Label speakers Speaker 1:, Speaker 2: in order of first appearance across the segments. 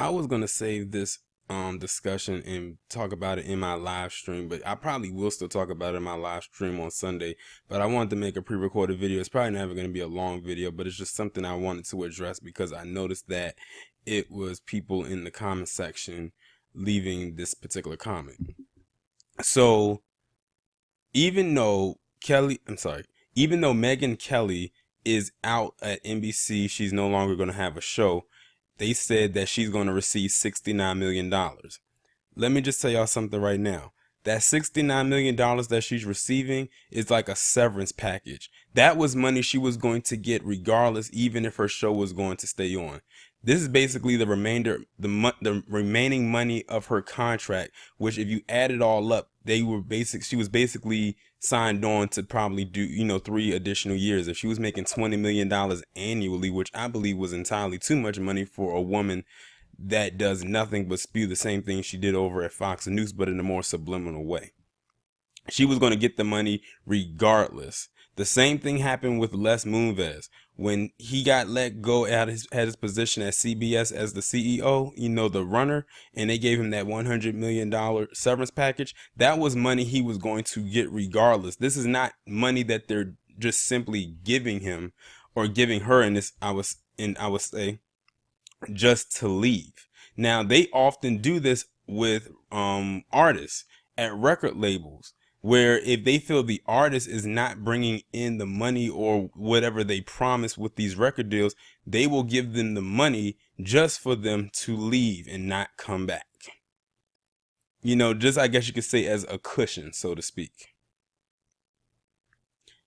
Speaker 1: I was gonna save this discussion and talk about it in my live stream, but I probably will still talk about it in my live stream on Sunday. But I wanted to make a pre-recorded video. It's probably never gonna be a long video, but it's just something I wanted to address because I noticed that it was people in the comment section leaving this particular comment. So even though even though Megyn Kelly is out at NBC, she's no longer going to have a show. They said that she's going to receive $69 million. Let me just tell y'all something right now. That $69 million that she's receiving is like a severance package. That was money she was going to get regardless, even if her show was going to stay on. This is basically the remaining money of her contract, which if you add it all up, she was basically signed on to probably do, 3 additional years. If she was making $20 million annually, which I believe was entirely too much money for a woman that does nothing but spew the same thing she did over at Fox News, but in a more subliminal way. She was going to get the money regardless. The same thing happened with Les Moonves. When he got let go at his position at CBS as the CEO, the runner, and they gave him that $100 million severance package, that was money he was going to get regardless. This is not money that they're just simply giving him or giving her, and I would say just to leave. Now, they often do this with artists at record labels, where if they feel the artist is not bringing in the money or whatever they promise with these record deals, they will give them the money just for them to leave and not come back. Just, I guess you could say, as a cushion, so to speak.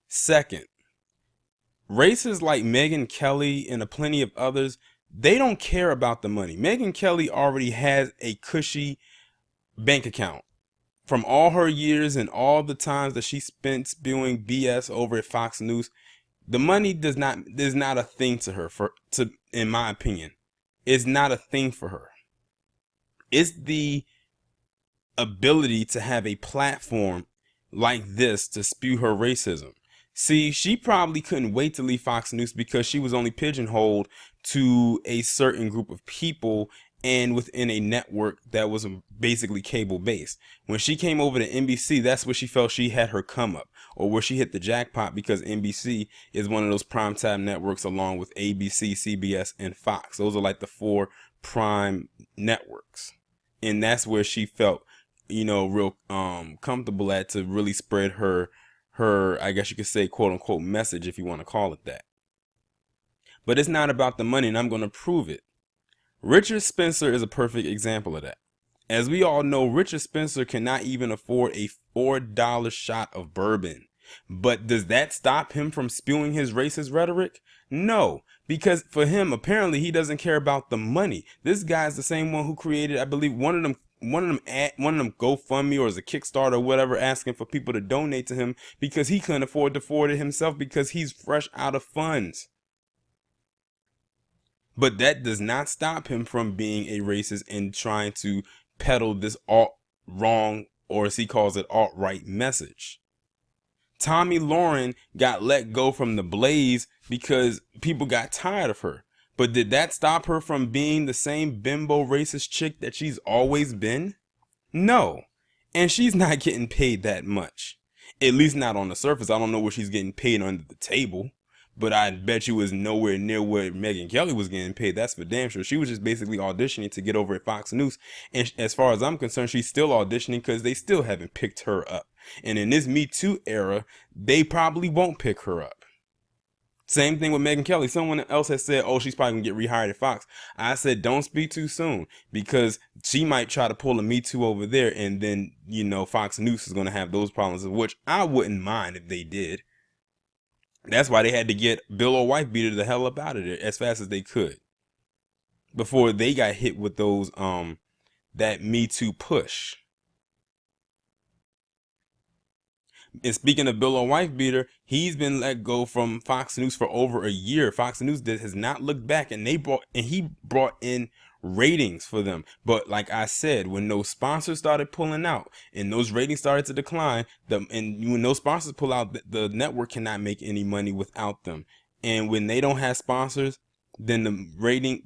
Speaker 1: Second, races like Megyn Kelly and plenty of others, they don't care about the money. Megyn Kelly already has a cushy bank account. From all her years and all the times that she spent spewing BS over at Fox News, the money is not a thing to her. In my opinion, it's not a thing for her. It's the ability to have a platform like this to spew her racism. See, she probably couldn't wait to leave Fox News because she was only pigeonholed to a certain group of people and within a network that was basically cable based. When she came over to NBC, that's where she felt she had her come up, or where she hit the jackpot, because NBC is one of those primetime networks along with ABC, CBS, and Fox. Those are like the 4 prime networks. And that's where she felt, real comfortable at to really spread her, I guess you could say, quote unquote, message, if you want to call it that. But it's not about the money, and I'm going to prove it. Richard Spencer is a perfect example of that. As we all know, Richard Spencer cannot even afford a $4 shot of bourbon. But does that stop him from spewing his racist rhetoric? No, because for him, apparently he doesn't care about the money. This guy's the same one who created, I believe, one of them GoFundMe or as a Kickstarter or whatever, asking for people to donate to him because he couldn't afford to forward it himself because he's fresh out of funds. But that does not stop him from being a racist and trying to peddle this alt-wrong, or as he calls it, alt-right message. Tomi Lahren got let go from The Blaze because people got tired of her. But did that stop her from being the same bimbo racist chick that she's always been? No. And she's not getting paid that much. At least not on the surface. I don't know what she's getting paid under the table. But I bet you was nowhere near where Megyn Kelly was getting paid. That's for damn sure. She was just basically auditioning to get over at Fox News. And as far as I'm concerned, she's still auditioning because they still haven't picked her up. And in this Me Too era, they probably won't pick her up. Same thing with Megyn Kelly. Someone else has said, oh, she's probably going to get rehired at Fox. I said, don't speak too soon, because she might try to pull a Me Too over there. And then, Fox News is going to have those problems, which I wouldn't mind if they did. That's why they had to get Bill O'Wife-Beater the hell up out of there as fast as they could before they got hit with those that Me Too push. And speaking of Bill O'Wife-Beater, he's been let go from Fox News for over a year. Fox News has not looked back, and he brought in ratings for them. But like I said, when those sponsors started pulling out and those ratings started to decline, and when those sponsors pull out, the network cannot make any money without them. And when they don't have sponsors, then the ratings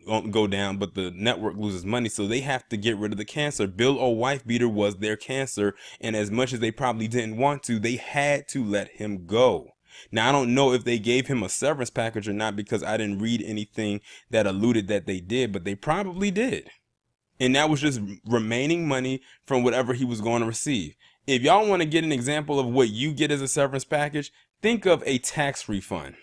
Speaker 1: don't go down, but the network loses money, so they have to get rid of the cancer. Bill O'Wife-Beater was their cancer, and as much as they probably didn't want to, they had to let him go. Now, I don't know if they gave him a severance package or not, because I didn't read anything that alluded that they did, but they probably did. And that was just remaining money from whatever he was going to receive. If y'all want to get an example of what you get as a severance package, think of a tax refund.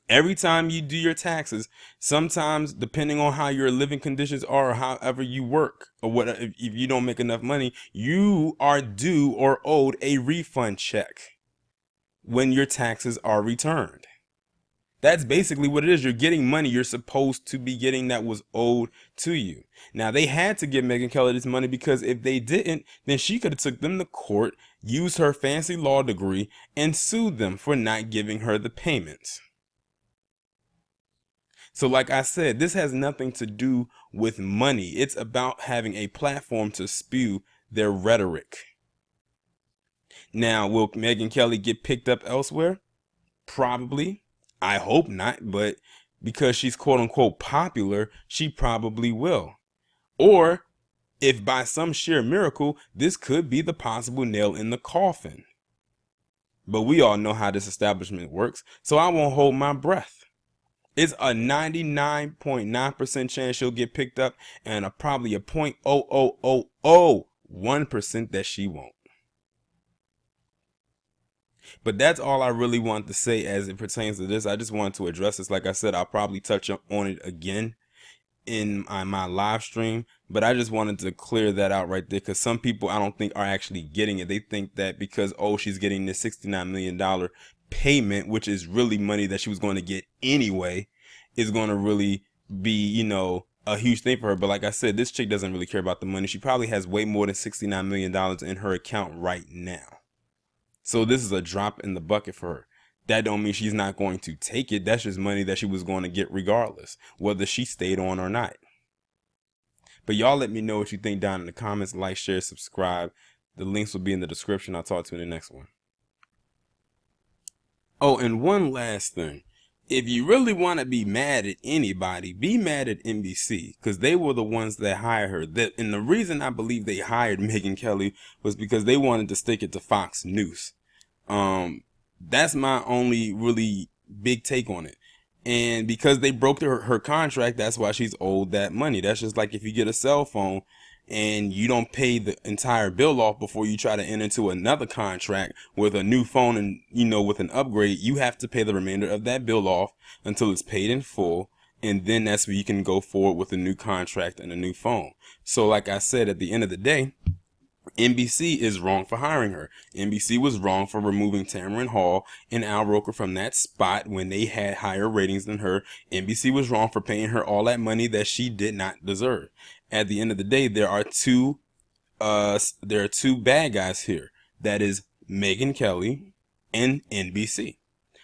Speaker 1: Every time you do your taxes, sometimes depending on how your living conditions are or however you work or what, if you don't make enough money, you are due or owed a refund check when your taxes are returned. That's basically what it is. You're getting money you're supposed to be getting that was owed to you. Now, they had to give Megyn Kelly this money, because if they didn't, then she could have took them to court, used her fancy law degree, and sued them for not giving her the payments. So like I said, this has nothing to do with money. It's about having a platform to spew their rhetoric. Now, will Megyn Kelly get picked up elsewhere? Probably. I hope not, but because she's quote unquote popular, she probably will. Or if by some sheer miracle, this could be the possible nail in the coffin. But we all know how this establishment works, so I won't hold my breath. It's a 99.9% chance she'll get picked up, and probably a 0.00001% that she won't. But that's all I really want to say as it pertains to this. I just wanted to address this. Like I said, I'll probably touch on it again in my live stream, but I just wanted to clear that out right there, because some people I don't think are actually getting it. They think that because, oh, she's getting this $69 million payment, which is really money that she was going to get anyway, is going to really be, you know, a huge thing for her. But like I said, this chick doesn't really care about the money. She probably has way more than $69 million in her account right now. So this is a drop in the bucket for her. That don't mean she's not going to take it. That's just money that she was going to get regardless, whether she stayed on or not. But y'all let me know what you think down in the comments. Like, share, subscribe. The links will be in the description. I'll talk to you in the next one. Oh, and one last thing. If you really want to be mad at anybody, be mad at NBC, because they were the ones that hired her. And the reason I believe they hired Megyn Kelly was because they wanted to stick it to Fox News. That's my only really big take on it. And because they broke her contract, that's why she's owed that money. That's just like if you get a cell phone and you don't pay the entire bill off before you try to enter into another contract with a new phone and, you know, with an upgrade, you have to pay the remainder of that bill off until it's paid in full. And then that's where you can go forward with a new contract and a new phone. So like I said, at the end of the day, NBC is wrong for hiring her. NBC was wrong for removing Tamron Hall and Al Roker from that spot when they had higher ratings than her. NBC was wrong for paying her all that money that she did not deserve. At the end of the day, there are two bad guys here. That is Megyn Kelly and NBC.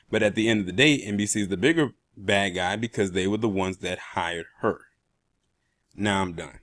Speaker 1: But at the end of the day, NBC is the bigger bad guy because they were the ones that hired her. Now I'm done.